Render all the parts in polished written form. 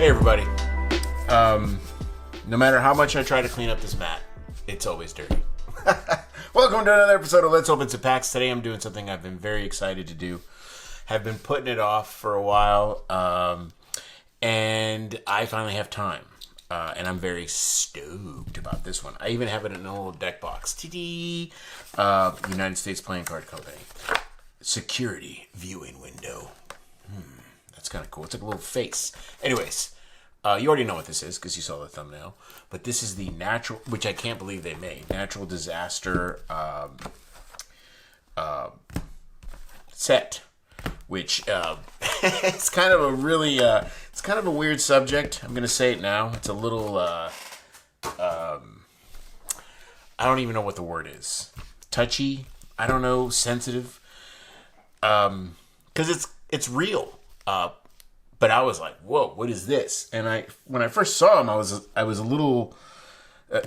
Hey everybody. No matter how much I try to clean up this mat, it's always dirty. Welcome to another episode of Let's Open Some Packs. Today I'm doing something I've been very excited to do. Have been putting it off for a while, and I finally have time. And I'm very stoked about this one. I even have it in a little deck box. TD! United States Playing Card Company. Security viewing window. That's kind of cool. It's like a little face. Anyways, you already know what this is because you saw the thumbnail. But this is the natural, which I can't believe they made, natural disaster set. Which it's kind of a really, it's kind of a weird subject. I'm going to say it now. It's a little, I don't even know what the word is. Touchy. I don't know. Sensitive. Because it's real. But I was like, whoa, what is this? And when I first saw him, I was a little,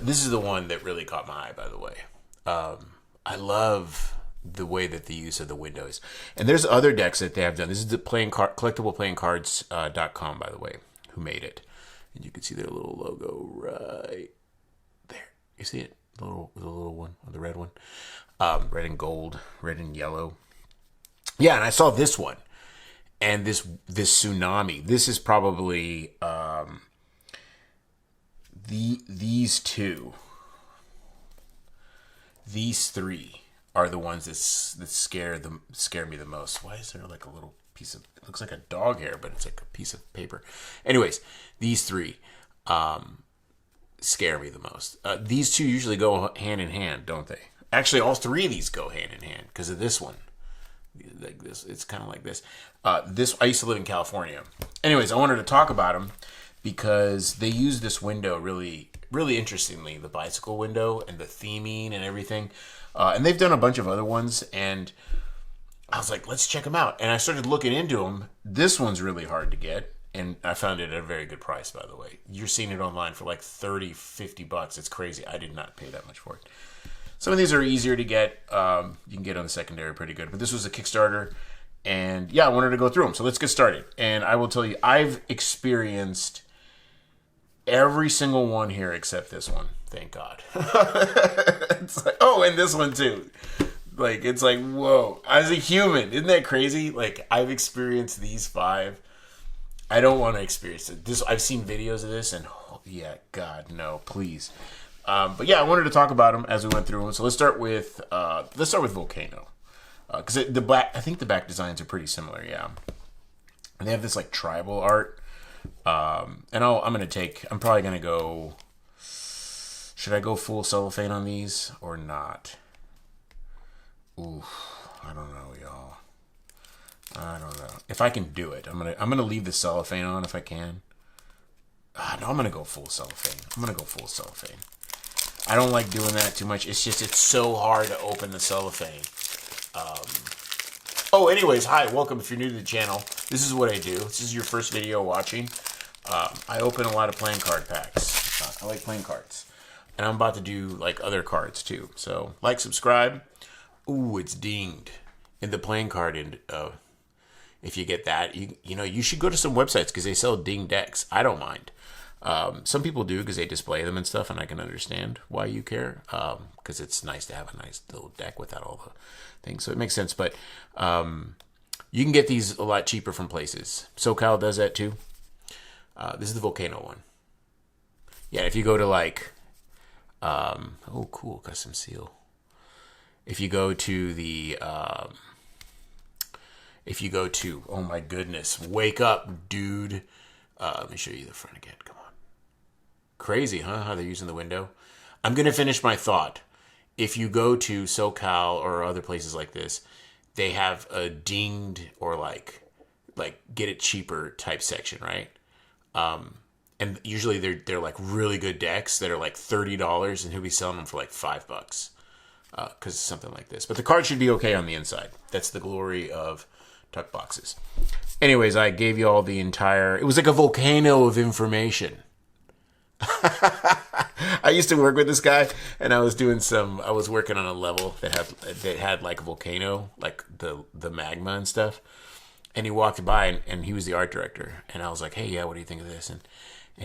this is the one that really caught my eye, by the way. I love the way that the use of the window is. And there's other decks that they have done. This is the Collectible Playing Cards.com, by the way, who made it. And you can see their little logo right there. You see it? The little one, the red one. Red and gold, red and yellow. Yeah, and I saw this one. And this Tsunami. This is probably these two. These three are the ones that scare me the most. Why is there like a little piece of, it looks like a dog hair, but it's like a piece of paper. Anyways, these three scare me the most. These two usually go hand in hand, don't they? Actually, all three of these go hand in hand because of this one. Like this, it's kind of like this. I used to live in California. Anyways, I wanted to talk about them because they use this window really, really interestingly, the bicycle window and the theming and everything. And they've done a bunch of other ones, and I was like, let's check them out. And I started looking into them. This one's really hard to get, and I found it at a very good price, by the way. You're seeing it online for like $30-$50. It's crazy. I did not pay that much for it. Some of these are easier to get. You can get on the secondary pretty good. But this was a Kickstarter, and yeah, I wanted to go through them. So let's get started. And I will tell you, I've experienced every single one here except this one. Thank God. It's like, oh, and this one too. Like, it's like, whoa. As a human, isn't that crazy? Like, I've experienced these 5. I don't want to experience it. I've seen videos of this, and oh, yeah, God, no, please. But yeah, I wanted to talk about them as we went through them. So let's start with Volcano, because I think the back designs are pretty similar. Yeah, and they have this like tribal art. And I'm probably gonna go. Should I go full cellophane on these or not? Ooh, I don't know, y'all. I don't know if I can do it. I'm gonna leave the cellophane on if I can. No, I'm gonna go full cellophane. I don't like doing that too much. It's so hard to open the cellophane. Anyways, hi, welcome if you're new to the channel. This is what I do. This is your first video watching. I open a lot of playing card packs. I like playing cards. And I'm about to do like other cards too. So like, subscribe. Ooh, it's dinged. In the playing card, and if you get that, you should go to some websites because they sell dinged decks. I don't mind. Some people do because they display them and stuff, and I can understand why you care, because it's nice to have a nice little deck without all the things, so it makes sense. But you can get these a lot cheaper from places. SoCal does that too. This is the Volcano one. Yeah, if you go to like, oh cool, custom seal. If you go to oh my goodness, wake up, dude. Let me show you the front again. Come on. Crazy, huh? How they're using the window. I'm going to finish my thought. If you go to SoCal or other places like this, they have a dinged or like get it cheaper type section, right? And usually they're like really good decks that are like $30, and he'll be selling them for like $5 because it's something like this. But the card should be okay on the inside. That's the glory of tuck boxes. Anyways, I gave you all the entire, it was like a volcano of information. I used to work with this guy, and I was working on a level that had like a volcano, like the magma and stuff. And he walked by, and he was the art director. And I was like, hey, yeah, what do you think of this? And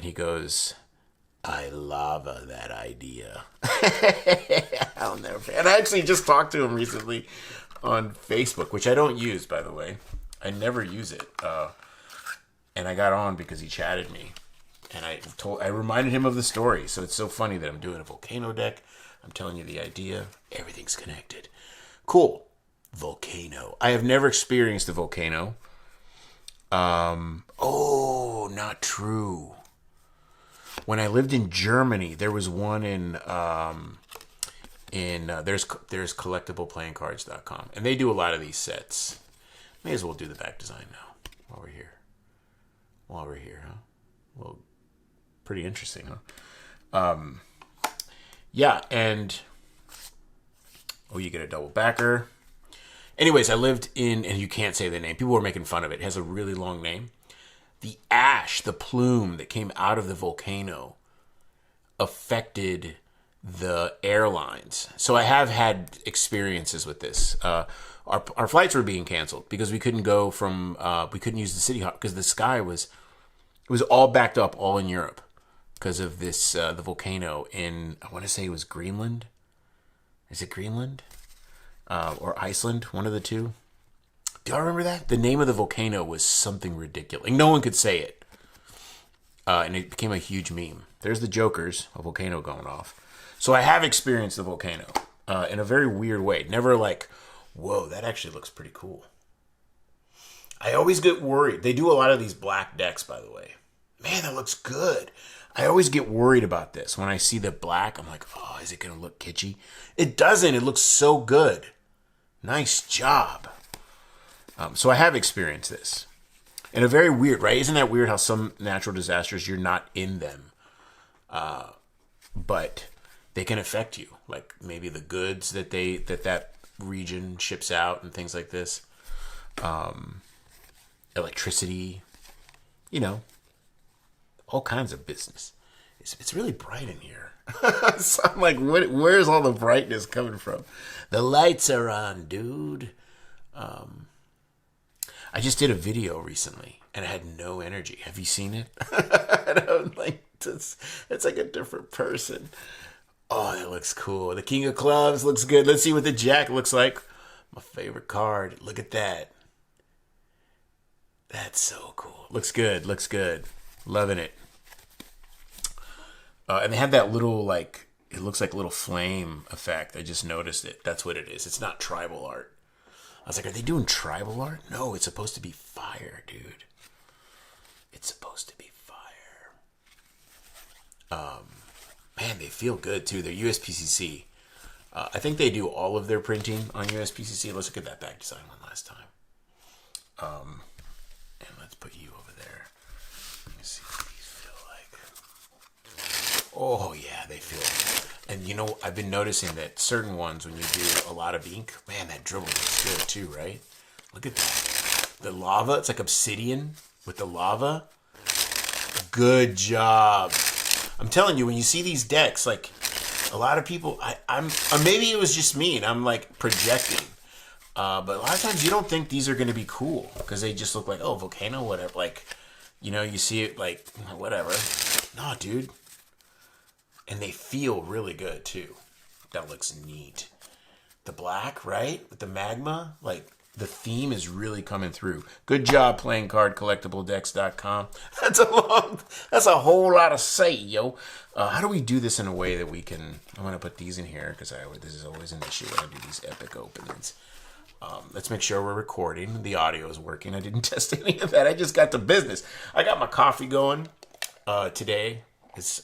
he goes, I lava that idea. I'll never. And I actually just talked to him recently on Facebook, which I don't use, by the way. I never use it. And I got on because he chatted me. And I reminded him of the story. So it's so funny that I'm doing a Volcano deck. I'm telling you the idea. Everything's connected. Cool. Volcano. I have never experienced a volcano. Oh, not true. When I lived in Germany, there was one in there's collectibleplayingcards.com, and they do a lot of these sets. May as well do the back design now while we're here, huh? Well, pretty interesting, huh? Yeah, and you get a double backer. Anyways, I lived in, and you can't say the name. People were making fun of it. It has a really long name. The ash, the plume that came out of the volcano affected the airlines. So I have had experiences with this. Our flights were being canceled because we couldn't go from, we couldn't use the city hop because the sky it was all backed up all in Europe because of this, the volcano in, I want to say it was Greenland. Is it Greenland? Or Iceland, one of the two. Do y'all remember that? The name of the volcano was something ridiculous. No one could say it. And it became a huge meme. There's the Jokers, a volcano going off. So I have experienced the volcano in a very weird way. Never like, whoa, that actually looks pretty cool. I always get worried. They do a lot of these black decks, by the way. Man, that looks good. I always get worried about this. When I see the black, I'm like, oh, is it going to look kitschy? It doesn't. It looks so good. Nice job. So I have experienced this. And a very weird, right? Isn't that weird how some natural disasters, you're not in them. But they can affect you. Like maybe the goods that region ships out and things like this. Electricity. All kinds of business. It's really bright in here. So I'm like, where's all the brightness coming from? The lights are on, dude. I just did a video recently, and I had no energy. Have you seen it? And I'm like, it's like a different person. Oh, that looks cool. The King of Clubs looks good. Let's see what the Jack looks like. My favorite card. Look at that. That's so cool. Looks good. Looks good. Loving it. And they have that little, like, it looks like a little flame effect. I just noticed it. That's what it is. It's not tribal art. I was like, are they doing tribal art? No, it's supposed to be fire, dude. It's supposed to be fire. Man, they feel good, too. They're USPCC. I think they do all of their printing on USPCC. Let's look at that back design one last time. And let's put you over there. Let me see what these feel like. Oh, yeah, they feel. And I've been noticing that certain ones, when you do a lot of ink, man, that dribble looks good too, right? Look at that. The lava, it's like obsidian with the lava. Good job. I'm telling you, when you see these decks, like a lot of people, maybe it was just me and I'm like projecting. But a lot of times you don't think these are going to be cool because they just look like, oh, Volcano, whatever. Like, you see it like, whatever. No, dude. And they feel really good, too. That looks neat. The black, right? With the magma. Like, the theme is really coming through. Good job, playing card, collectibledecks.com. That's a whole lot of say, yo. How do we do this in a way that we can... I'm going to put these in here, because this is always an issue when I do these epic openings. Let's make sure we're recording. The audio is working. I didn't test any of that. I just got to business. I got my coffee going today. It's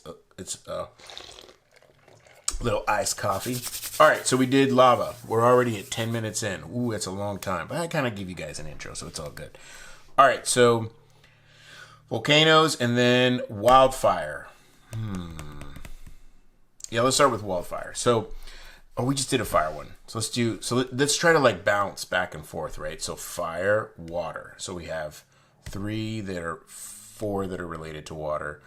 little iced coffee. All right, so we did lava. We're already at 10 minutes in. Ooh, that's a long time. But I kind of give you guys an intro, so it's all good. All right, so volcanoes and then wildfire. Yeah, let's start with wildfire. So, we just did a fire one. So let's try to like bounce back and forth, right? So fire, water. So we have 4 that are related to water.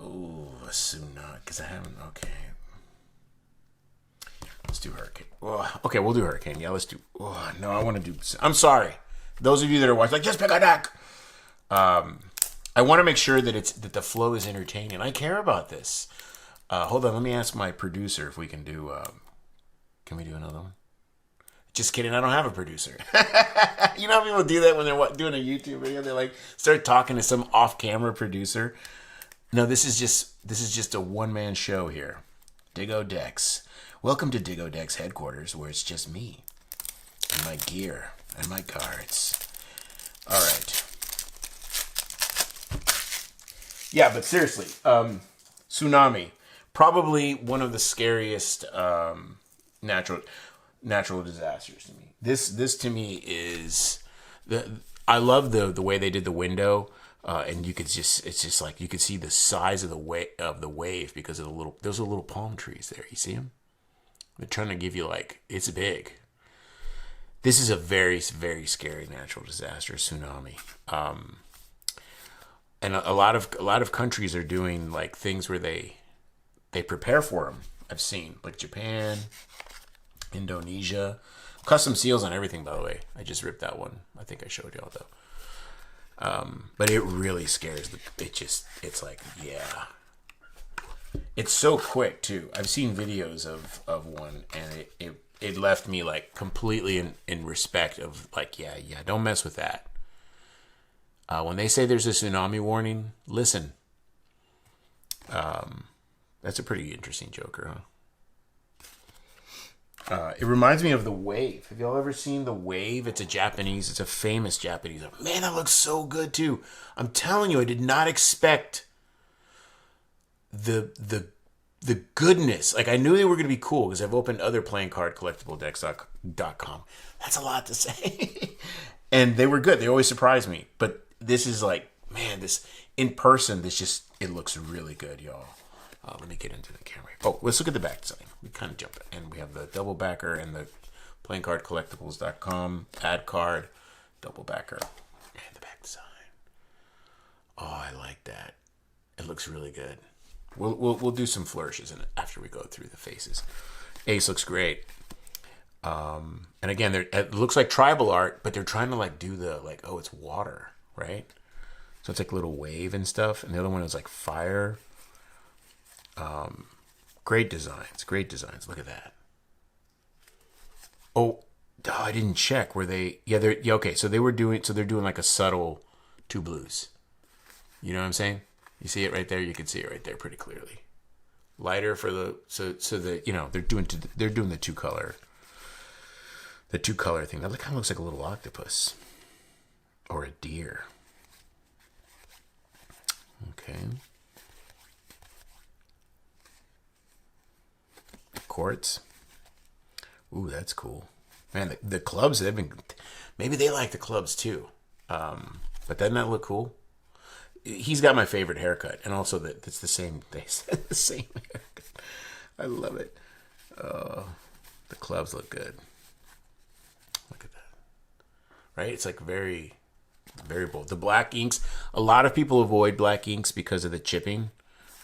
Ooh, a tsunami, because I haven't, okay. Let's do hurricane. Oh, okay, we'll do hurricane. Yeah, let's do, no, I want to do, I'm sorry. those of you that are watching, like, just pick a deck. I want to make sure that the flow is entertaining. I care about this. Hold on, let me ask my producer if we can do. Can we do another one? Just kidding, I don't have a producer. You know how people do that when they're doing a YouTube video? They like start talking to some off-camera producer. No, this is just a one-man show here. Digo Decks. Welcome to Digo Decks headquarters, where it's just me and my gear and my cards. All right. Yeah, but seriously, Tsunami, probably one of the scariest natural disasters to me. This to me is I love the way they did the window, and it's just like you could see the size of the wave because of those are little palm trees there. You see them? They're trying to give you like it's big. This is a very, very scary natural disaster, tsunami. And a lot of countries are doing like things where they prepare for them. I've seen like Japan, Indonesia, custom seals on everything. By the way, I just ripped that one. I think I showed y'all though. But it really scares it's like, yeah. It's so quick too. I've seen videos of one, and it left me like completely in respect of like, yeah, don't mess with that. When they say there's a tsunami warning, listen. That's a pretty interesting joker, huh? It reminds me of The Wave. Have y'all ever seen The Wave? It's a famous Japanese. Man, that looks so good too. I'm telling you, I did not expect the goodness. Like, I knew they were going to be cool because I've opened other playing card collectibledecks.com. That's a lot to say. And they were good. They always surprise me. But this is like, man, this in person, it looks really good, y'all. Let me get into the camera. Oh, let's look at the back design. We kind of jump it. And we have the double backer and the playing card collectibles.com ad card, double backer, and the back design. Oh, I like that. It looks really good. We'll do some flourishes in it after we go through the faces. Ace looks great. And again, it looks like tribal art, but they're trying to like do the like, oh, it's water, right? So it's like a little wave and stuff. And the other one is like fire. Great designs. Look at that. Oh, I didn't check. Were they? Yeah, okay. So they're doing like a subtle two blues. You know what I'm saying? You see it right there. You can see it right there pretty clearly. Lighter for so they're doing the two color thing. That kind of looks like a little octopus or a deer. Okay. Quartz. Ooh, that's cool. Man, the clubs, maybe they like the clubs too. But doesn't that look cool? He's got my favorite haircut, and also it's the same. They said the same haircut. I love it. The clubs look good. Look at that. Right? It's like very, very bold. The black inks. A lot of people avoid black inks because of the chipping.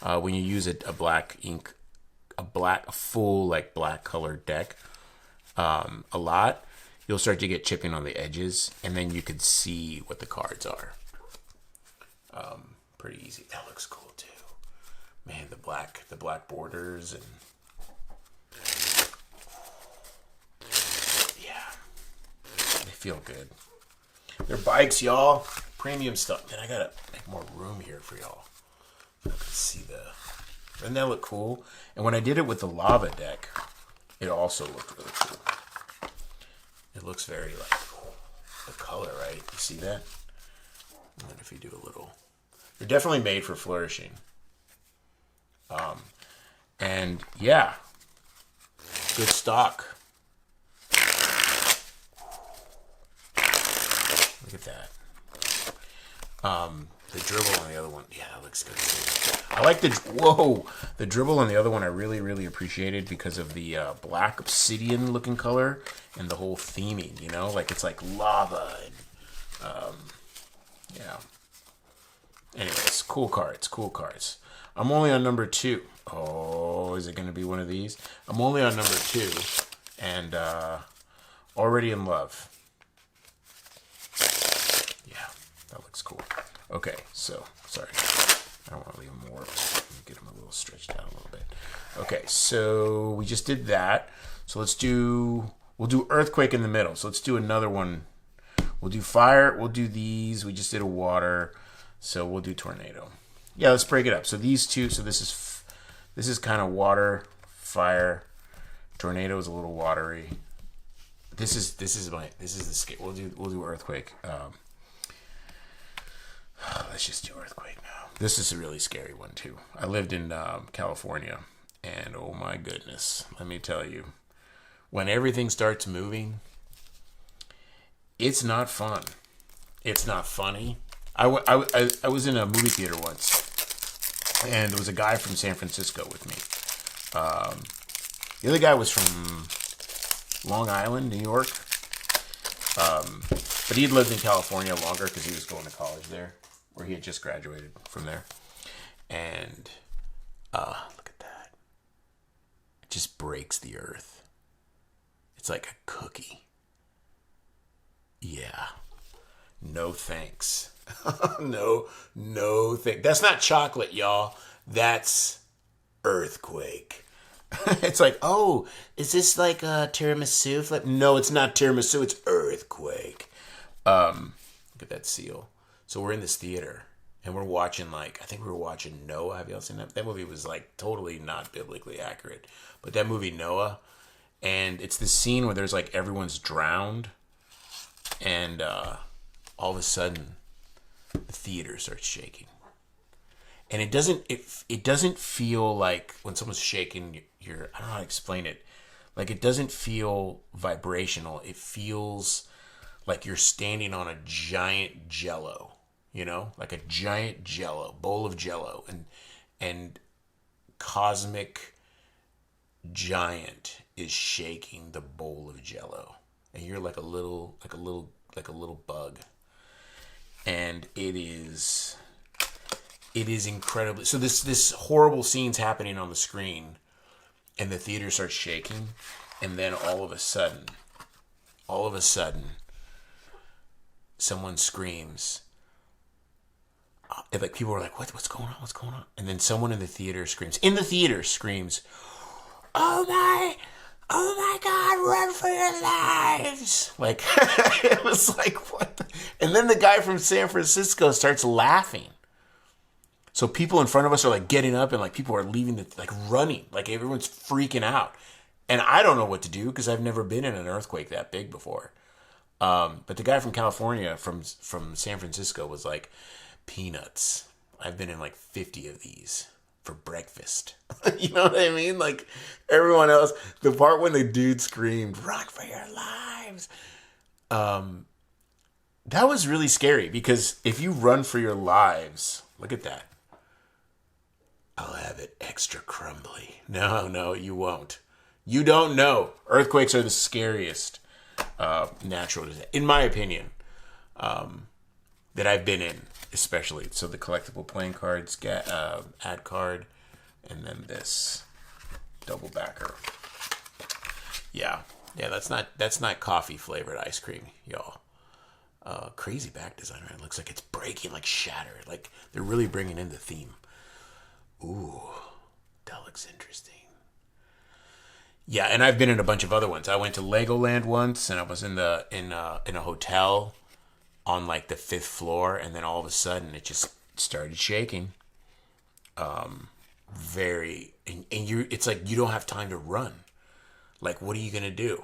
When you use a black ink, a full like black colored deck, a lot, you'll start to get chipping on the edges, and then you can see what the cards are. Pretty easy. That looks cool too. Man, the black borders and yeah, they feel good. They're bikes, y'all. Premium stuff. Man, I gotta make more room here for y'all. So I can see doesn't that look cool? And when I did it with the lava deck, it also looked really cool. It looks very like the color, right? You see that? And then if you do a little, they're definitely made for flourishing. And yeah, good stock. Look at that. The dribble on the other one, yeah, that looks good too. I like the dribble on the other one. I really, really appreciated because of the black obsidian looking color and the whole theming. You know, like it's like lava and yeah. Anyways, cool cards. I'm only on number 2. Oh, is it going to be one of these? I'm only on number 2, and already in love. Okay, so sorry, I don't want to leave them warped. Get them a little stretched out a little bit. Okay, so we just did that. So we'll do earthquake in the middle. So let's do another one. We'll do fire. We'll do these. We just did a water, so we'll do tornado. Yeah, let's break it up. So these two. So this is kind of water, fire. Tornado is a little watery. This is the scale. We'll do earthquake. Let's just do earthquake now. This is a really scary one too. I lived in California, and oh my goodness, let me tell you, when everything starts moving, it's not fun. It's not funny. I was in a movie theater once, and there was a guy from San Francisco with me. The other guy was from Long Island, New York. But he had lived in California longer because he was going to college there, where he had just graduated from there. And look at that. It just breaks the earth. It's like a cookie. Yeah. No thanks. No thanks. That's not chocolate, y'all. That's earthquake. It's like, oh, is this like a tiramisu? No, it's not tiramisu. It's earthquake. Look at that seal. So we're in this theater, and we're watching, I think we were watching Noah. Have y'all seen that? That movie was totally not biblically accurate. But that movie, Noah, and it's the scene where there's everyone's drowned, and all of a sudden, the theater starts shaking. And it doesn't feel like when someone's shaking your, I don't know how to explain it. It doesn't feel vibrational. It feels like you're standing on a giant jello, like a giant jello, bowl of jello, and cosmic giant is shaking the bowl of jello. And you're like a little bug. And it is incredibly, so this horrible scene's happening on the screen, and the theater starts shaking, and then all of a sudden someone screams. People are like, what's going on? And then someone in the theater screams, oh my God, run for your lives. It was like, what? And then the guy from San Francisco starts laughing. So people in front of us are getting up, and people are leaving, running. Everyone's freaking out. And I don't know what to do because I've never been in an earthquake that big before. But the guy from California, from San Francisco, was like, peanuts. I've been in 50 of these for breakfast. You know what I mean? Everyone else, the part when the dude screamed, run for your lives. That was really scary because if you run for your lives, look at that. I'll have it extra crumbly. No, you won't. You don't know. Earthquakes are the scariest natural disaster, in my opinion, that I've been in, especially. So the collectible playing cards, ad card, and then this double backer. Yeah, that's not coffee flavored ice cream, y'all. Crazy back design, right? It looks like it's breaking, shattered. They're really bringing in the theme. Ooh, that looks interesting. Yeah, and I've been in a bunch of other ones. I went to Legoland once, and I was in a hotel on the 5th floor, and then all of a sudden it just started shaking. It's you don't have time to run. What are you gonna do?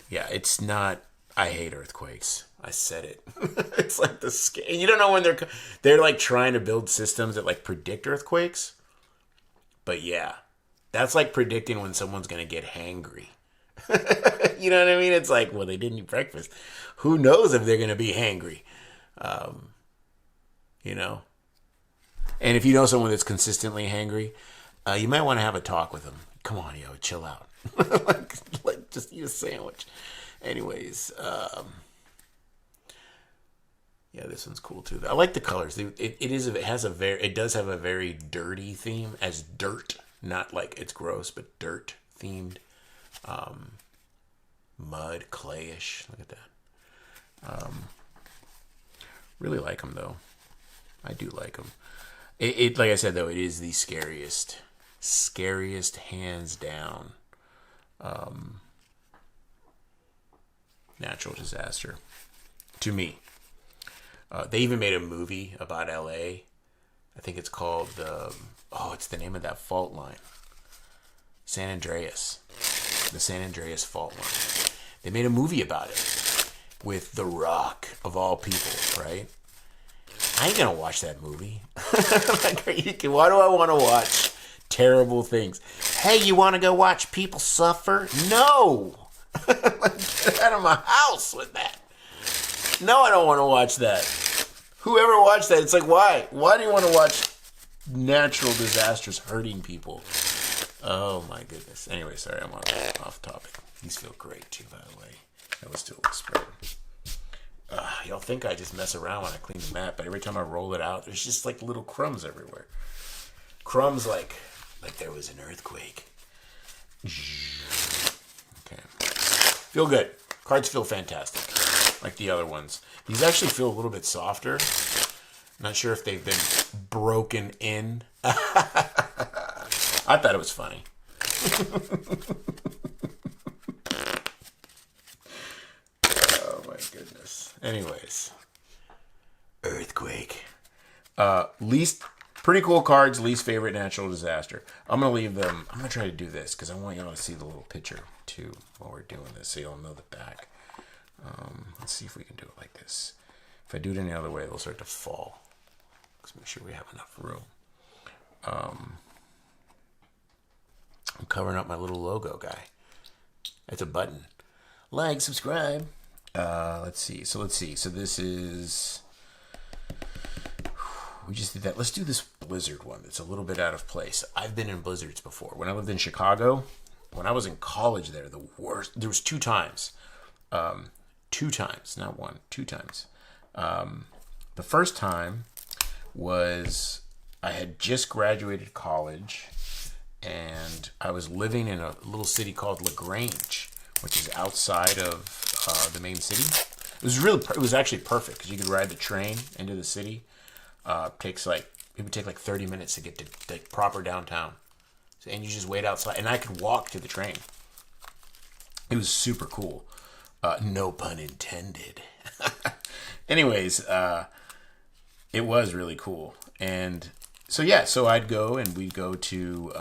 Yeah, it's not. I hate earthquakes. I said it. It's the scale. You don't know when they're trying to build systems that predict earthquakes. But yeah, that's predicting when someone's gonna get hangry. You know what I mean? It's well, they didn't eat breakfast. Who knows if they're gonna be hangry? And if you know someone that's consistently hangry, you might want to have a talk with them. Come on, yo, chill out. Just eat a sandwich. Anyways, yeah, this one's cool too. I like the colors. It does have a very dirty theme, as dirt, not it's gross, but dirt themed. Mud, clayish. Look at that. Really like them, though. I do like them. It like I said, though, it is the scariest hands down natural disaster to me. They even made a movie about LA. I think it's called it's the name of that fault line, San Andreas, the San Andreas fault line. They made a movie about it with The Rock of all people, right? I ain't gonna watch that movie. Why do I want to watch terrible things? Hey, you want to go watch people suffer? No! Get out of my house with that. No, I don't want to watch that. Whoever watched that, it's like, why? Why do you want to watch natural disasters hurting people? Oh my goodness. Anyway, sorry, I'm off topic. These feel great too, by the way. I was still spreading. Y'all think I just mess around when I clean the mat, but every time I roll it out, there's just like little crumbs everywhere. Crumbs like there was an earthquake. Okay. Feel good. Cards feel fantastic, like the other ones. These actually feel a little bit softer. Not sure if they've been broken in. I thought it was funny. Oh my goodness. Anyways. Earthquake. Pretty cool cards, least favorite natural disaster. I'm going to leave them. I'm going to try to do this because I want y'all to see the little picture too while we're doing this so y'all know the back. Let's see if we can do it like this. If I do it any other way, they'll start to fall. Let's make sure we have enough room. I'm covering up my little logo guy. It's a button. Like, subscribe. Let's see. So this is... We just did that. Let's do this blizzard one. It's a little bit out of place. I've been in blizzards before. When I lived in Chicago, when I was in college there, the worst... There was 2 times. 2 times. Not one. 2 times. The first time was I had just graduated college and I was living in a little city called LaGrange, which is outside of the main city. It was actually perfect because you could ride the train into the city. It would take like 30 minutes to get to like proper downtown. And you just wait outside and I could walk to the train. It was super cool. No pun intended. Anyways, it was really cool. And so I'd go and we'd go to,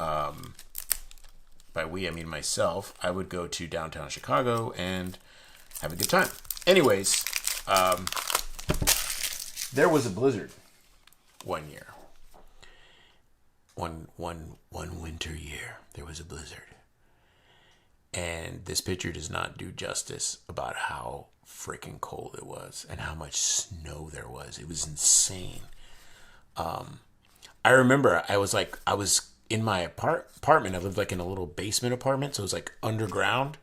by we, I mean myself, I would go to downtown Chicago and have a good time. Anyways, there was a blizzard one year. One winter year, there was a blizzard. And this picture does not do justice about how freaking cold it was and how much snow there was. It was insane. I remember I was in my apartment. I lived like in a little basement apartment, so it was like underground.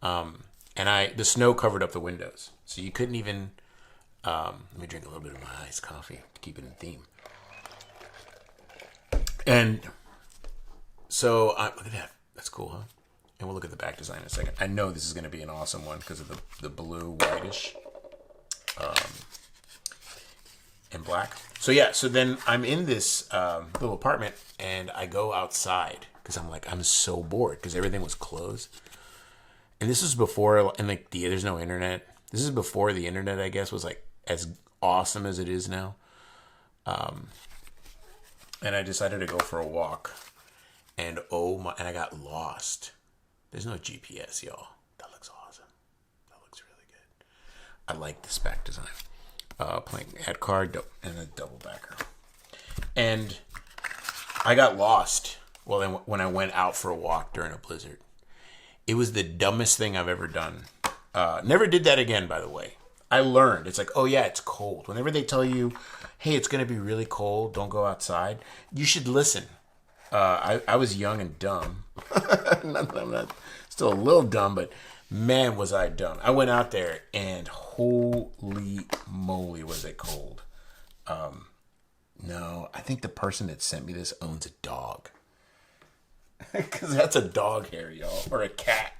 And the snow covered up the windows, so you couldn't even. Let me drink a little bit of my iced coffee to keep it in theme. And so look at that. That's cool, huh? And we'll look at the back design in a second. I know this is going to be an awesome one because of the blue, whitish, and black. So then I'm in this little apartment and I go outside because I'm so bored because everything was closed. And this was before, and like there's no internet. This is before the internet, I guess, was like as awesome as it is now. And I decided to go for a walk, and I got lost. There's no GPS, y'all. That looks awesome. That looks really good. I like this back design. Playing add card and a double backer. And I got lost. Well, then when I went out for a walk during a blizzard, it was the dumbest thing I've ever done. Never did that again, by the way. I learned. It's like, oh yeah, it's cold. Whenever they tell you, hey, it's going to be really cold, don't go outside, you should listen. I was young and dumb. I'm not still a little dumb, but man, was I dumb. I went out there and holy moly, was it cold. No, I think the person that sent me this owns a dog. Because that's a dog hair, y'all. Or a cat.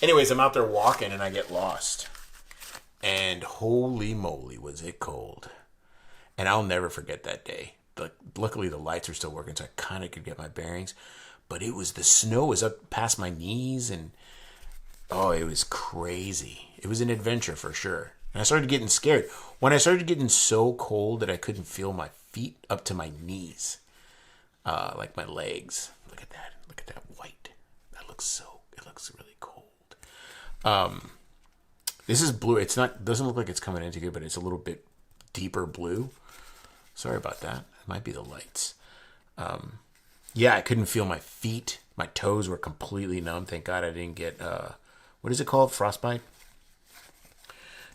Anyways, I'm out there walking and I get lost. And holy moly, was it cold. And I'll never forget that day. Luckily, the lights were still working, so I kind of could get my bearings. But the snow was up past my knees, and oh, it was crazy. It was an adventure for sure. And I started getting scared. When I started getting so cold that I couldn't feel my feet up to my knees, like my legs. Look at that. Look at that white. It looks really cold. This is blue. Doesn't look like it's coming into good, but it's a little bit deeper blue. Sorry about that. It might be the lights. Yeah, I couldn't feel my feet. My toes were completely numb. Thank God I didn't get, what is it called? Frostbite?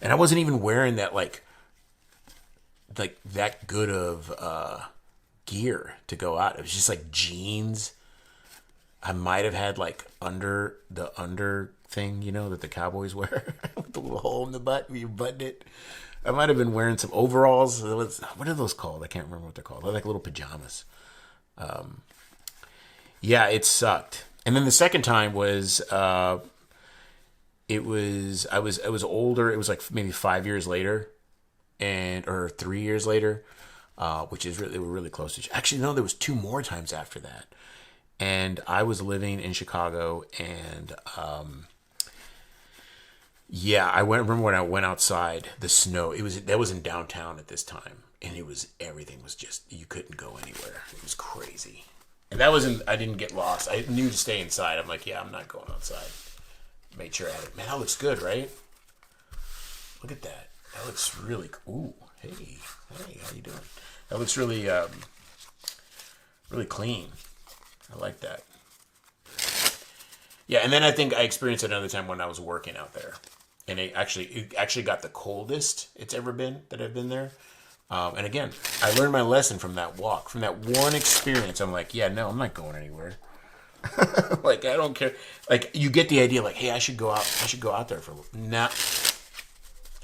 And I wasn't even wearing that, like that good of gear to go out. It was just like jeans. I might have had like the under thing, that the cowboys wear with the little hole in the butt where you button it. I might have been wearing some overalls. What are those called? I can't remember what they're called. They're like little pajamas. Yeah, it sucked. And then the second time was, I was older. It was like maybe 5 years later, or 3 years later, which is really, they were really close to each. Actually, no, there was 2 more times after that. And I was living in Chicago, and yeah, remember when I went outside, the snow. That was in downtown at this time, and everything was just, you couldn't go anywhere. It was crazy. And I didn't get lost. I knew to stay inside. I'm like, yeah, I'm not going outside. Made sure I had it. Man, that looks good, right? Look at that. That looks really cool. Ooh, hey, how you doing? That looks really, really clean. I like that. Yeah, and then I think I experienced it another time when I was working out there. And it actually got the coldest it's ever been that I've been there. And again, I learned my lesson from that walk. From that one experience, I'm like, yeah, no, I'm not going anywhere. Like, I don't care. Like, you get the idea, like, hey, I should go out there for a little. Nah.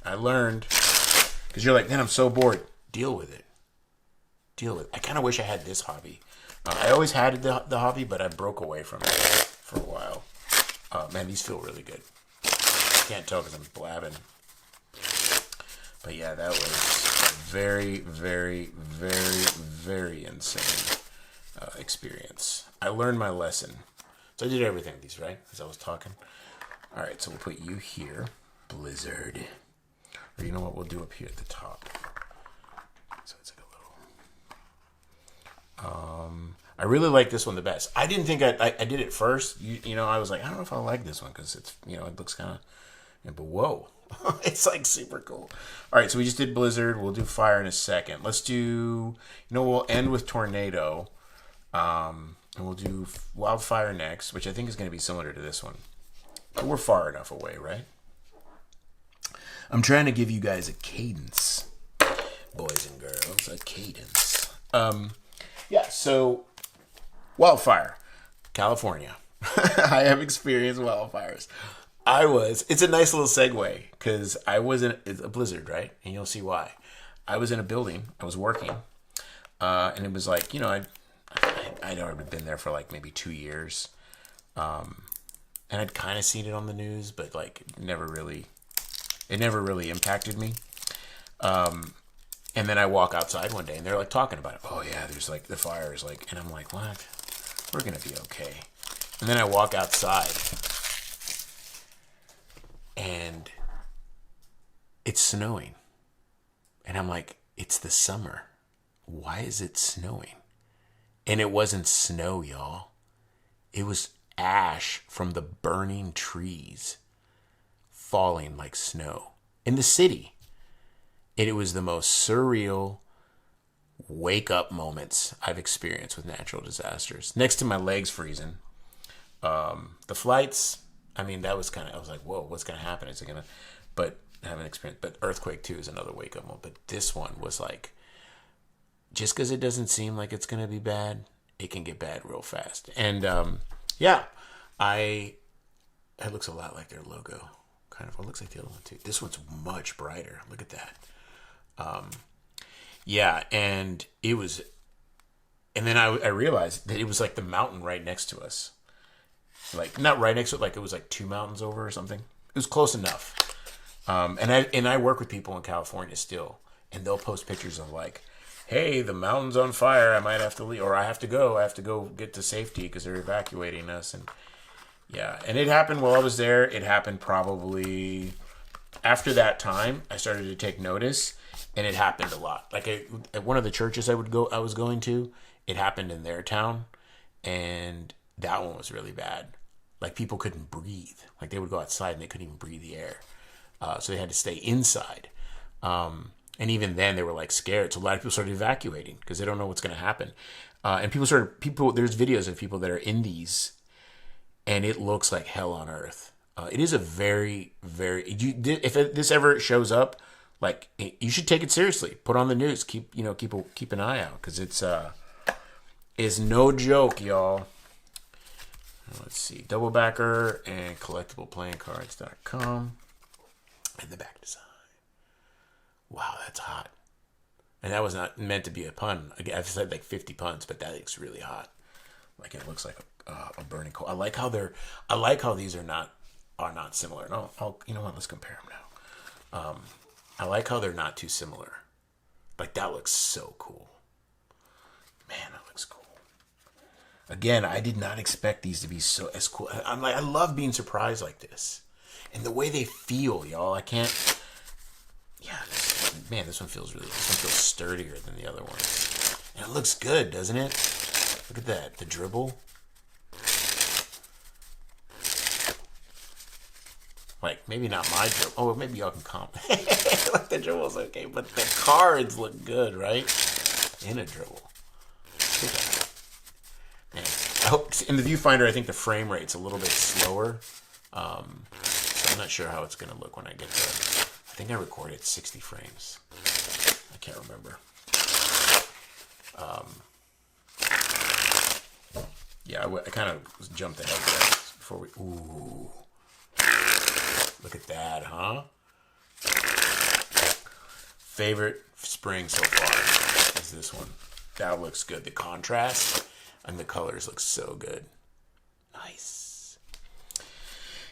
I learned. Because you're like, man, I'm so bored. Deal with it. I kind of wish I had this hobby. I always had the hobby, but I broke away from it for a while. Man, these feel really good. Can't tell because I'm blabbing. But yeah, that was a very, very, very, very insane experience. I learned my lesson. So I did everything with these, right? As I was talking. All right, so we'll put you here. Blizzard. Or you know what? We'll do up here at the top. So it's like a little... I really like this one the best. I didn't think I did it first. You know, I was like, I don't know if I like this one because it's, it looks kind of... But whoa. It's like super cool. All right, so we just did Blizzard. We'll do Fire in a second. Let's do... we'll end with Tornado. And we'll do Wildfire next, which I think is going to be similar to this one. But we're far enough away, right? I'm trying to give you guys a cadence. Boys and girls, a cadence. Yeah, so Wildfire, California. I have experienced wildfires. It's a nice little segue because it's a blizzard, right? And you'll see why. I was in a building, I was working, and it was like, I'd already been there for like maybe 2 years. And I'd kind of seen it on the news, but like it never really impacted me. And then I walk outside one day and they're like talking about it. Oh yeah, there's like the fires, like, and I'm like, what? We're gonna be okay. And then I walk outside and it's snowing. And I'm like, it's the summer. Why is it snowing? And it wasn't snow, y'all. It was ash from the burning trees falling like snow in the city. And it was the most surreal wake-up moments I've experienced with natural disasters. Next to my legs freezing. The flights, that was I was like, whoa, what's going to happen? Is it going to... But I haven't experienced... But earthquake, too, is another wake-up moment. But this one was like... Just because it doesn't seem like it's going to be bad, it can get bad real fast. And, yeah, it looks a lot like their logo. Kind of. It looks like the other one, too. This one's much brighter. Look at that. Yeah, and it was... And then I realized that it was like the mountain right next to us. Like, not right next to it, like it was like 2 mountains over or something. It was close enough. And I work with people in California still, and they'll post pictures of like, hey, the mountain's on fire. I might have to leave, or I have to go. I have to go get to safety because they're evacuating us. And yeah, and it happened while I was there. It happened probably after that time. I started to take notice, and it happened a lot. Like at one of the churches I was going to, it happened in their town, and that one was really bad. Like people couldn't breathe. Like they would go outside and they couldn't even breathe the air. So they had to stay inside. And even then they were like scared. So a lot of people started evacuating because they don't know what's going to happen. And there's videos of people that are in these, and it looks like hell on earth. It is a very, very, if this ever shows up, like you should take it seriously. Put on the news. Keep an eye out because it's no joke, y'all. Let's see, double backer and collectibleplayingcards.com. And the back design. Wow, that's hot. And that was not meant to be a pun. Again, I've said like 50 puns, but that looks really hot. Like it looks like a burning coal. I like how these are not similar. No, you know what? Let's compare them now. I like how they're not too similar. Like that looks so cool. Man, that looks cool. Again, I did not expect these to be as cool. I love being surprised like this. And the way they feel, y'all. I can't. Yeah, this one feels sturdier than the other ones. And it looks good, doesn't it? Look at that. The dribble. Like, maybe not my dribble. Oh, maybe y'all can comment. Like, the dribble's okay, but the cards look good, right? In a dribble. Look at that. Man, I hope in the viewfinder, I think the frame rate's a little bit slower. So I'm not sure how it's going to look when I get there. I think I recorded 60 frames. I can't remember. Yeah, I kind of jumped ahead there before we... Ooh. Look at that, huh? Favorite spring so far is this one. That looks good. The contrast and the colors look so good. Nice.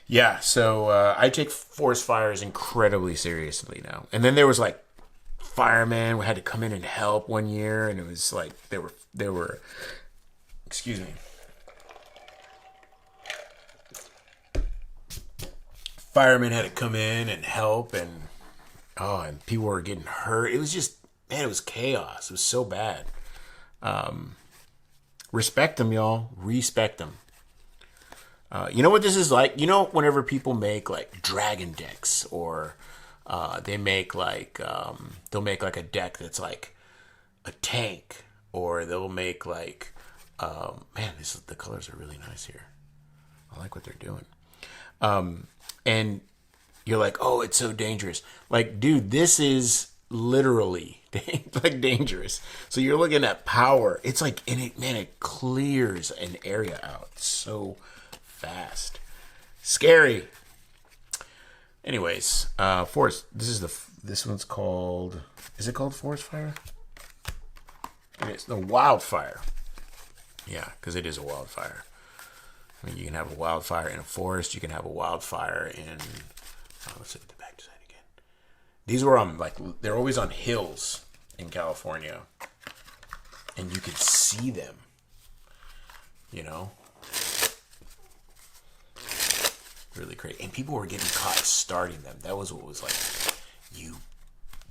Yeah, so I take forest fires incredibly seriously now. And then there was like firemen who had to come in and help one year, and it was like they were excuse me. Firemen had to come in and help, and people were getting hurt. It was just, man, it was chaos. It was so bad. Respect them, y'all. Respect them. You know what this is like? You know, whenever people make like dragon decks, or they make like they'll make like a deck that's like a tank, or they'll make like man, the colors are really nice here. I like what they're doing. And you're like, oh, it's so dangerous. Like, dude, this is literally like dangerous. So you're looking at power. It's like, it clears an area out so fast. Scary. Anyways, forest. This one's called. Is it called Forest Fire? It's the Wildfire. Yeah, because it is a wildfire. I mean, you can have a wildfire in a forest. You can have a wildfire in. Let's look at the back side again. These were on they're always on hills in California, and you could see them. You know, really crazy. And people were getting caught starting them. That was what was like. You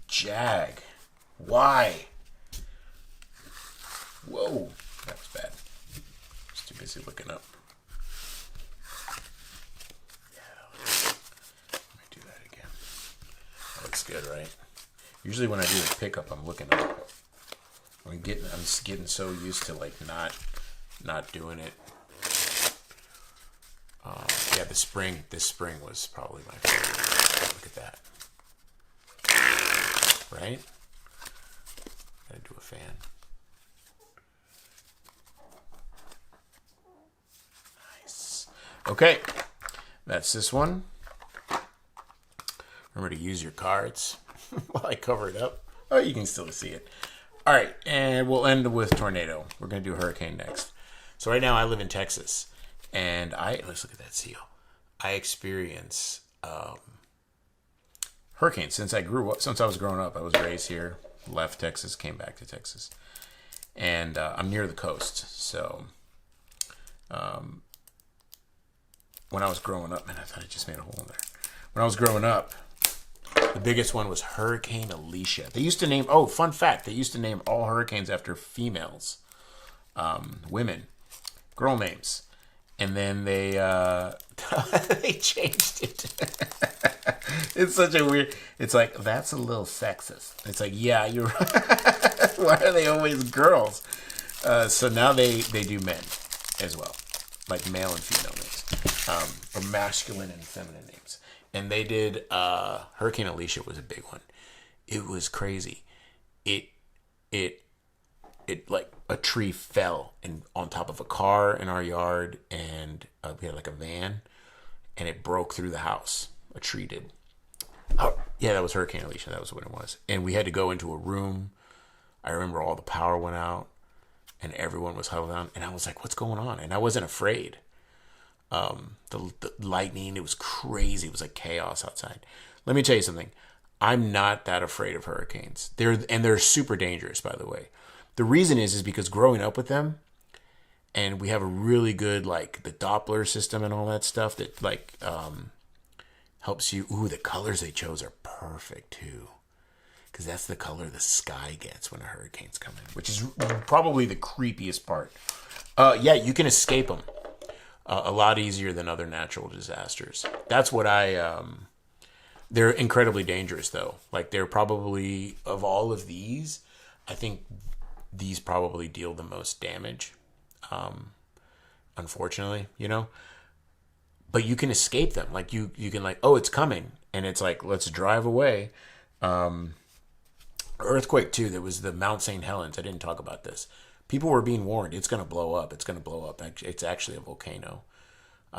jag. Why? Whoa, that was bad. I was too busy looking up. Good, right? Usually when I do the pickup, I'm looking up. I'm just getting so used to like not doing it. Yeah, this spring was probably my favorite. Look at that, right? Gotta do a fan. Nice. Okay, that's this one. Remember to use your cards while I cover it up. Oh, you can still see it. All right, and we'll end with tornado. We're going to do hurricane next. So right now I live in Texas, and let's look at that seal. I experience hurricanes. Since I was growing up, I was raised here, left Texas, came back to Texas. And I'm near the coast, so when I was growing up, man, I thought I just made a hole in there. When I was growing up, the biggest one was Hurricane Alicia. They used to name, fun fact, they used to name all hurricanes after females, women, girl names. And then they they changed it. It's such a weird, it's like, that's a little sexist. It's like, yeah, you're right. Why are they always girls? So now they do men as well, like male and female names, or masculine and feminine names. And they did, Hurricane Alicia was a big one. It was crazy. It like a tree fell on top of a car in our yard, and we had like a van, and it broke through the house. A tree did. Oh, yeah, that was Hurricane Alicia. That was what it was. And we had to go into a room. I remember all the power went out, and everyone was huddled down. And I was like, what's going on? And I wasn't afraid. The lightning, it was crazy. It was like chaos outside. Let me tell you something. I'm not that afraid of hurricanes. They're super dangerous, by the way. The reason is because growing up with them, and we have a really good, like, the Doppler system and all that stuff that, like, helps you. Ooh, the colors they chose are perfect, too. Because that's the color the sky gets when a hurricane's coming, which is probably the creepiest part. Yeah, you can escape them a lot easier than other natural disasters. That's what they're incredibly dangerous, though. Like, they're probably, of all of these, I think these probably deal the most damage, unfortunately, but you can escape them. Like you can like, it's coming. And it's like, let's drive away. Earthquake too. There was the Mount St. Helens. I didn't talk about this. People were being warned. It's going to blow up. It's going to blow up. It's actually a volcano,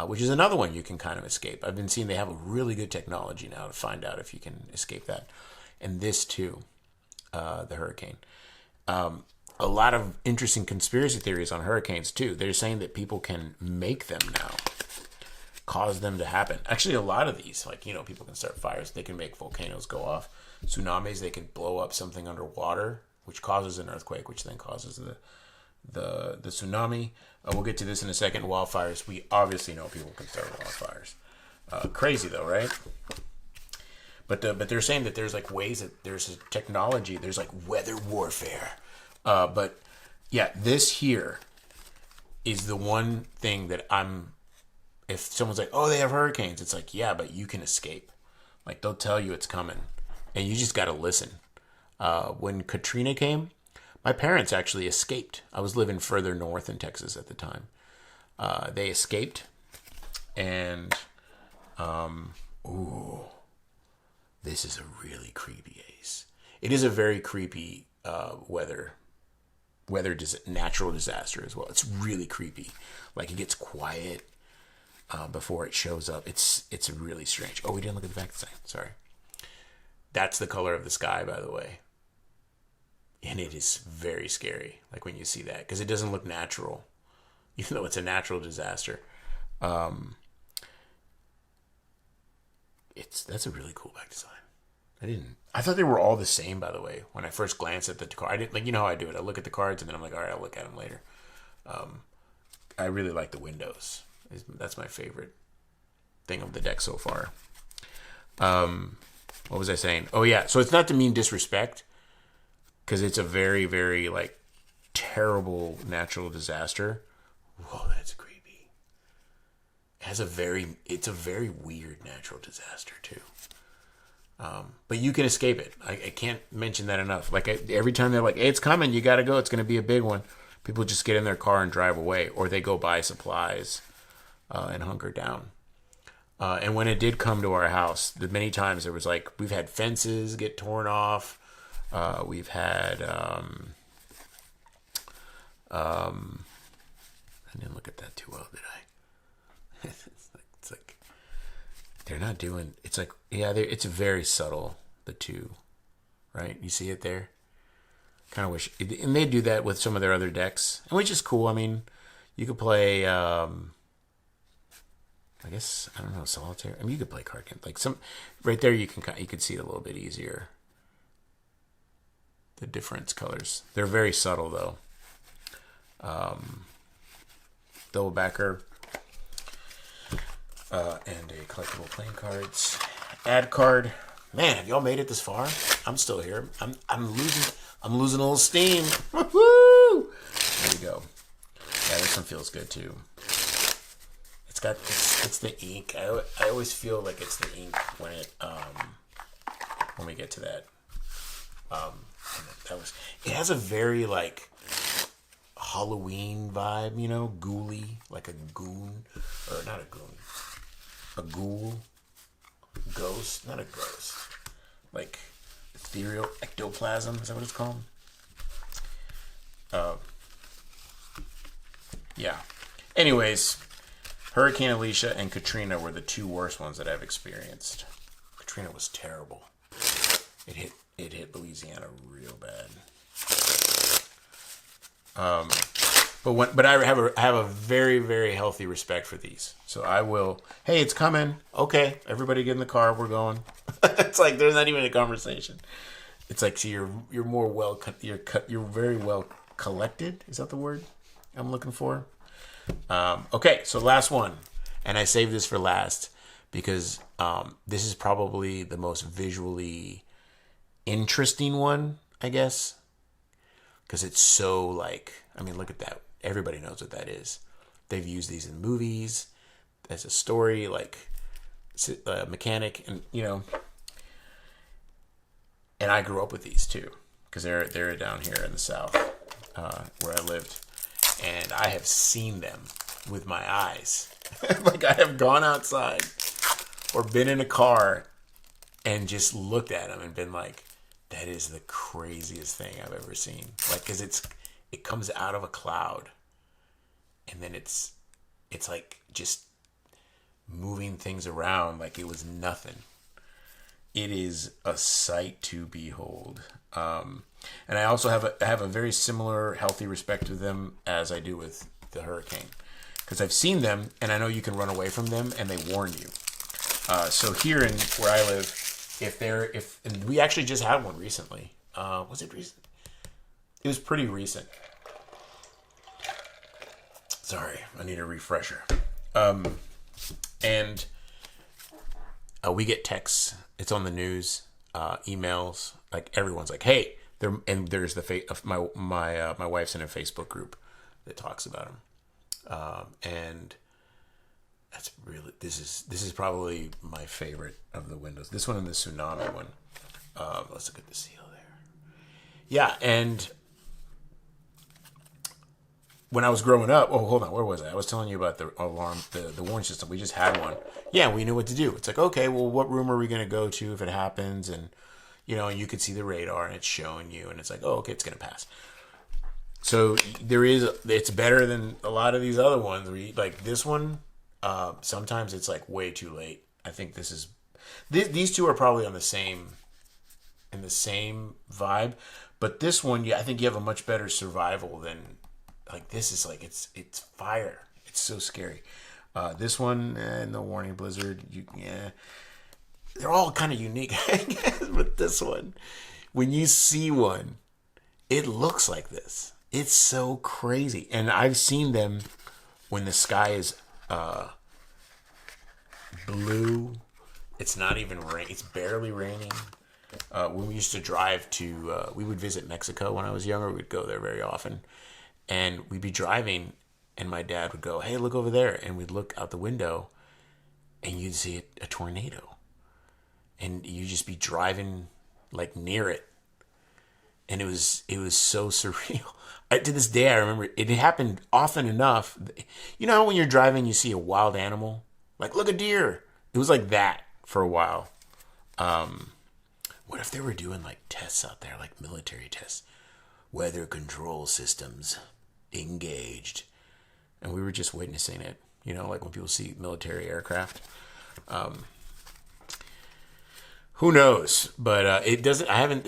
which is another one you can kind of escape. I've been seeing they have a really good technology now to find out if you can escape that. And this too, the hurricane. A lot of interesting conspiracy theories on hurricanes too. They're saying that people can make them now, cause them to happen. Actually, a lot of these, like, people can start fires. They can make volcanoes go off. Tsunamis, they can blow up something underwater, which causes an earthquake, which then causes the tsunami. We'll get to this in a second. Wildfires, we obviously know people can start wildfires. Crazy though, right? But they're saying that there's like ways that there's a technology, there's like weather warfare. But yeah, this here is the one thing that if someone's like, they have hurricanes, it's like, yeah, but you can escape. Like, they'll tell you it's coming, and you just got to listen. When Katrina came, my parents actually escaped. I was living further north in Texas at the time. They escaped, and, this is a really creepy ace. It is a very creepy natural disaster as well. It's really creepy. Like, it gets quiet before it shows up. It's really strange. We didn't look at the back side. Sorry. That's the color of the sky, by the way. And it is very scary, like when you see that, because it doesn't look natural, even though it's a natural disaster. That's a really cool back design. I thought they were all the same, by the way, when I first glanced at the card. I didn't, like, how I do it. I look at the cards and then I'm like, all right, I'll look at them later. I really like the windows. That's my favorite thing of the deck so far. What was I saying? Oh yeah, so it's not to mean disrespect, because it's a very, very, like, terrible natural disaster. Whoa, that's creepy. It's a very weird natural disaster too. But you can escape it. I can't mention that enough. Like, every time they're like, hey, it's coming, you got to go, it's going to be a big one. People just get in their car and drive away, or they go buy supplies and hunker down. And when it did come to our house, the many times there was like, we've had fences get torn off. We've had, I didn't look at that too well, did I? it's like, they're not doing, it's like, yeah, it's very subtle, the two, right? You see it there? Kind of wish, and they do that with some of their other decks, which is cool. I mean, you could play, I guess, I don't know, solitaire. I mean, you could play card games. Like some, right there, you can see it a little bit easier. The different colors. They're very subtle though. Double backer. And a collectible playing cards. Ad card. Man, have y'all made it this far? I'm still here. I'm losing a little steam. Woo! There we go. Yeah, this one feels good too. It's the ink. I always feel like it's the ink when we get to that. It has a very like Halloween vibe, you know, ghouly, like a goon, or not a goon, a ghoul, ghost, not a ghost, like ethereal ectoplasm. Is that what it's called? Yeah. Anyways, Hurricane Alicia and Katrina were the two worst ones that I've experienced. Katrina was terrible. It hit Louisiana real bad. But I have a very, very healthy respect for these. So I will. Hey, it's coming. Okay, everybody get in the car. We're going. It's like there's not even a conversation. It's like, so you're more well. You're very well collected. Is that the word I'm looking for? Okay, so last one, and I saved this for last because this is probably the most visually interesting one, I guess, because it's so like, I mean, look at that. Everybody knows what that is. They've used these in movies as a story, like mechanic, and you know. And I grew up with these too, because they're down here in the South, where I lived, and I have seen them with my eyes. Like I have gone outside or been in a car and just looked at them and been like, that is the craziest thing I've ever seen. Like, because it comes out of a cloud, and then it's like just moving things around like it was nothing. It is a sight to behold. And I also have a very similar healthy respect to them as I do with the Hurricane, because I've seen them and I know you can run away from them and they warn you. So here in where I live, and we actually just had one recently. Was it recent? It was pretty recent. Sorry, I need a refresher. And we get texts. It's on the news, emails. Like everyone's like, "Hey," there's my wife's in a Facebook group that talks about them, and that's really this is probably my favorite of the windows. This one and the Tsunami one. Let's look at the seal there. Yeah, and when I was growing up, oh, hold on, where was I? I was telling you about the alarm, the warning system. We just had one. Yeah, we knew what to do. It's like, okay, well, what room are we going to go to if it happens? And, you know, you could see the radar and it's showing you, and it's like, oh, okay, it's going to pass. So it's better than a lot of these other ones. Like this one, sometimes it's like way too late. I think these two are probably in the same vibe, but this one, yeah, I think you have a much better survival than. Like this is like it's fire. It's so scary. This one, no warning blizzard. They're all kind of unique, I guess. But this one, when you see one, it looks like this. It's so crazy, and I've seen them when the sky is blue. It's not even rain. It's barely raining. When we used to drive to, we would visit Mexico when I was younger. We'd go there very often. And we'd be driving, and my dad would go, "Hey, look over there." And we'd look out the window, and you'd see a tornado. And you'd just be driving, like, near it. And it was so surreal. To this day, I remember it happened often enough. You know how when you're driving, you see a wild animal? Like, look, a deer. It was like that for a while. What if they were doing, like, tests out there, like military tests? Weather control systems engaged, and we were just witnessing it, you know, like when people see military aircraft. Who knows? But it hasn't happened.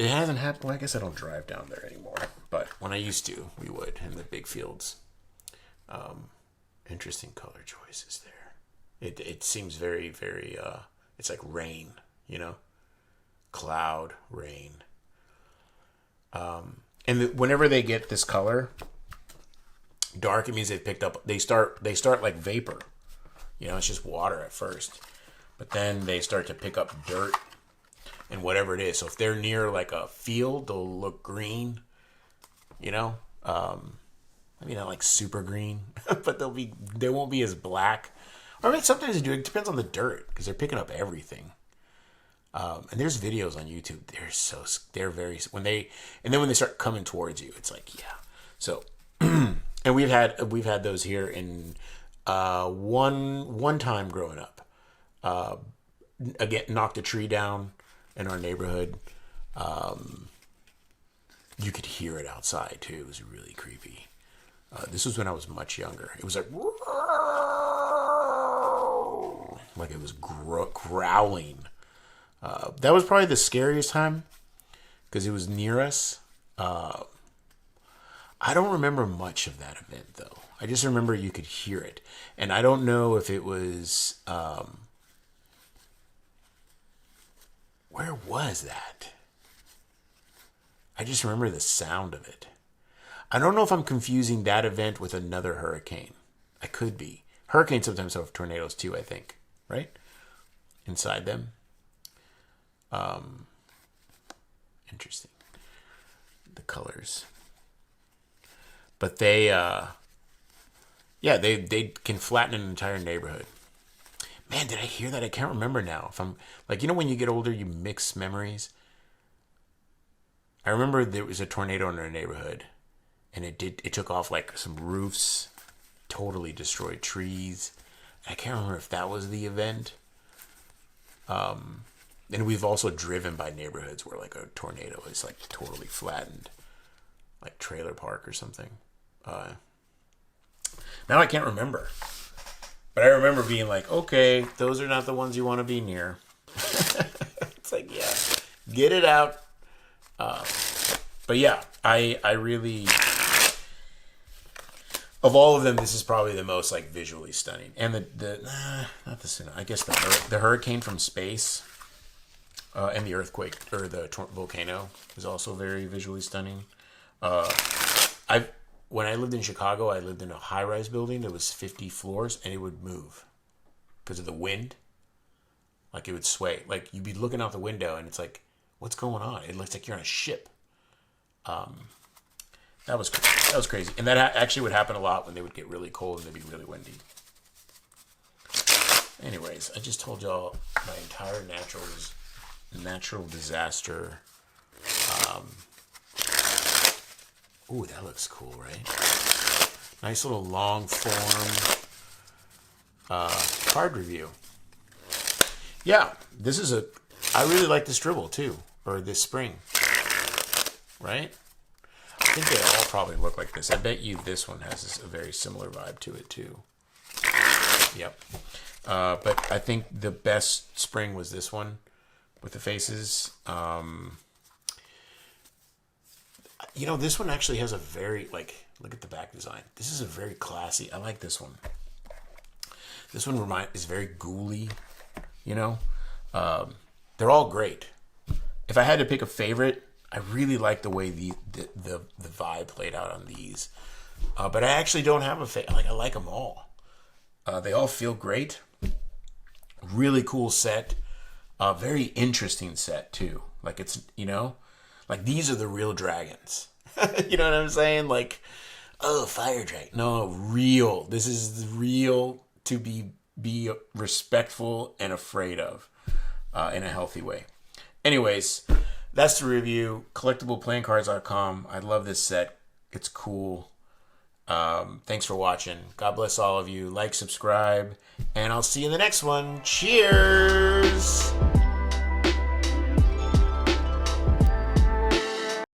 Well, I guess I don't drive down there anymore, but when I used to, we would in the big fields. Interesting color choices there. It seems very, very, it's like rain, cloud, rain. And whenever they get this color, dark, it means they've picked up, they start like vapor. It's just water at first. But then they start to pick up dirt and whatever it is. So if they're near like a field, they'll look green, maybe not like super green, but they won't be as black. Or I mean, sometimes they do. It depends on the dirt because they're picking up everything. And there's videos on YouTube. They're very and then when they start coming towards you, it's like, yeah. So, and we've had those here in one time growing up. Again, knocked a tree down in our neighborhood. You could hear it outside too. It was really creepy. This was when I was much younger. It was like it was growling. That was probably the scariest time because it was near us. I don't remember much of that event though. I just remember you could hear it, and I don't know if it was. Where was that? I just remember the sound of it. I don't know if I'm confusing that event with another hurricane. I could be. Hurricanes sometimes have tornadoes too, I think. Right? Inside them. Interesting. The colors. But they can flatten an entire neighborhood. Man, did I hear that? I can't remember now. If I'm like, when you get older, you mix memories. I remember there was a tornado in our neighborhood, and it took off like some roofs, totally destroyed trees. I can't remember if that was the event. And we've also driven by neighborhoods where like a tornado is like totally flattened, like Trailer Park or something. Now I can't remember. But I remember being like, okay, those are not the ones you want to be near. It's like, yeah, get it out. But yeah, I really, of all of them, this is probably the most like visually stunning. And not the tsunami, I guess the hurricane from space, and the earthquake or the volcano is also very visually stunning. When I lived in Chicago, I lived in a high-rise building that was 50 floors, and it would move because of the wind. Like, it would sway. Like, you'd be looking out the window, and it's like, what's going on? It looks like you're on a ship. That was crazy. And that actually would happen a lot when they would get really cold and they'd be really windy. Anyways, I just told y'all my entire natural disaster. Ooh, that looks cool, right? Nice little long form card review. Yeah, I really like this dribble too, or this spring, right? I think they all probably look like this. I bet you this one has a very similar vibe to it too. Yep. But I think the best spring was this one with the faces. This one actually has a very, look at the back design. This is a very classy, I like this one. This one is very ghouly, They're all great. If I had to pick a favorite, I really like the way the vibe played out on these. But I actually don't have a favorite. I like them all. They all feel great. Really cool set. Very interesting set, too. It's, these are the real dragons. You know what I'm saying? Fire dragon. No, real. This is real to be respectful and afraid of in a healthy way. Anyways, that's the review. CollectiblePlayingCards.com. I love this set. It's cool. Thanks for watching. God bless all of you. Like, subscribe, and I'll see you in the next one. Cheers!